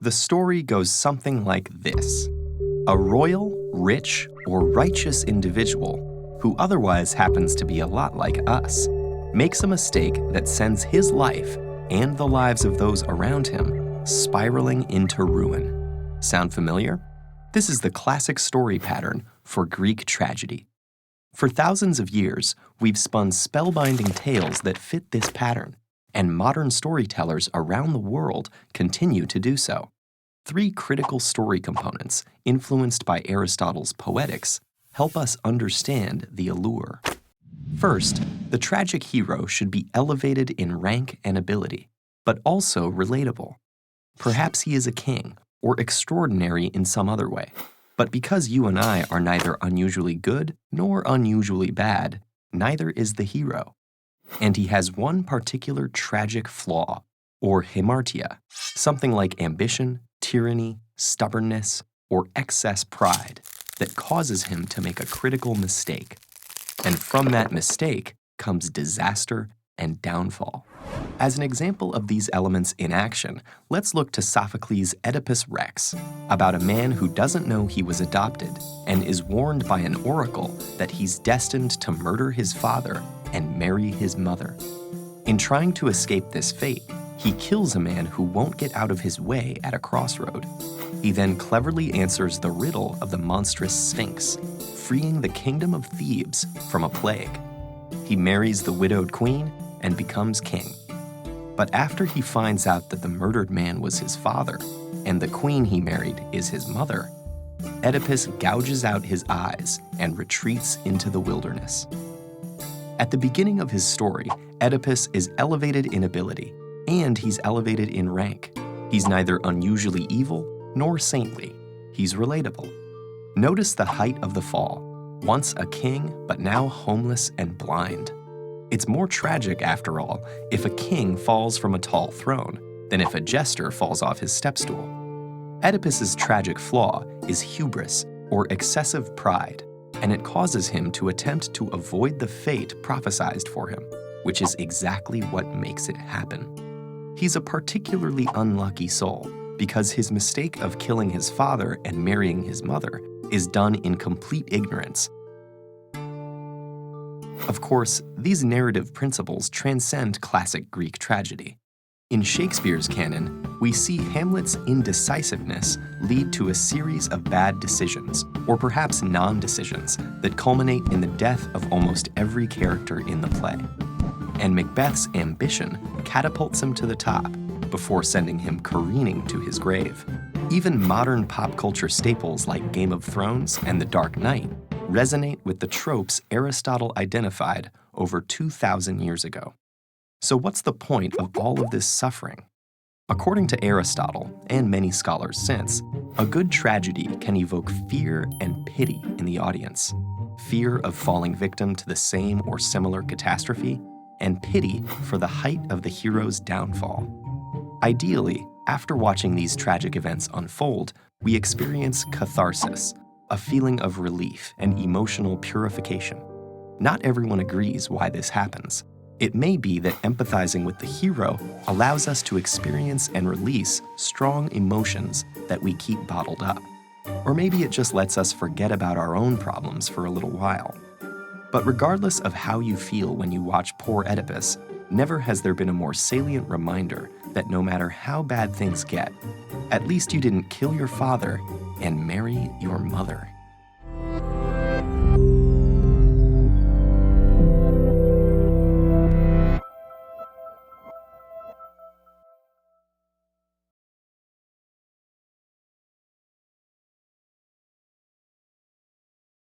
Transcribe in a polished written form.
The story goes something like this. A royal, rich, or righteous individual, who otherwise happens to be a lot like us, makes a mistake that sends his life and the lives of those around him spiraling into ruin. Sound familiar? This is the classic story pattern for Greek tragedy. For thousands of years, we've spun spellbinding tales that fit this pattern, and modern storytellers around the world continue to do so. Three critical story components, influenced by Aristotle's Poetics, help us understand the allure. First, the tragic hero should be elevated in rank and ability, but also relatable. Perhaps he is a king, or extraordinary in some other way. But because you and I are neither unusually good nor unusually bad, neither is the hero. And he has one particular tragic flaw, or hamartia, something like ambition, tyranny, stubbornness, or excess pride that causes him to make a critical mistake. And from that mistake comes disaster and downfall. As an example of these elements in action, let's look to Sophocles' Oedipus Rex, about a man who doesn't know he was adopted and is warned by an oracle that he's destined to murder his father and marry his mother. In trying to escape this fate, he kills a man who won't get out of his way at a crossroad. He then cleverly answers the riddle of the monstrous Sphinx, freeing the kingdom of Thebes from a plague. He marries the widowed queen and becomes king. But after he finds out that the murdered man was his father, and the queen he married is his mother, Oedipus gouges out his eyes and retreats into the wilderness. At the beginning of his story, Oedipus is elevated in ability, and he's elevated in rank. He's neither unusually evil nor saintly. He's relatable. Notice the height of the fall. Once a king, but now homeless and blind. It's more tragic, after all, if a king falls from a tall throne than if a jester falls off his stepstool. Oedipus's tragic flaw is hubris, or excessive pride, and it causes him to attempt to avoid the fate prophesied for him, which is exactly what makes it happen. He's a particularly unlucky soul because his mistake of killing his father and marrying his mother is done in complete ignorance. Of course, these narrative principles transcend classic Greek tragedy. In Shakespeare's canon, we see Hamlet's indecisiveness lead to a series of bad decisions, or perhaps non-decisions, that culminate in the death of almost every character in the play. And Macbeth's ambition catapults him to the top before sending him careening to his grave. Even modern pop culture staples like Game of Thrones and The Dark Knight resonate with the tropes Aristotle identified over 2,000 years ago. So what's the point of all of this suffering? According to Aristotle, and many scholars since, a good tragedy can evoke fear and pity in the audience. Fear of falling victim to the same or similar catastrophe, and pity for the height of the hero's downfall. Ideally, after watching these tragic events unfold, we experience catharsis, a feeling of relief and emotional purification. Not everyone agrees why this happens. It may be that empathizing with the hero allows us to experience and release strong emotions that we keep bottled up. Or maybe it just lets us forget about our own problems for a little while. But regardless of how you feel when you watch Poor Oedipus, never has there been a more salient reminder that no matter how bad things get, at least you didn't kill your father and marry your mother.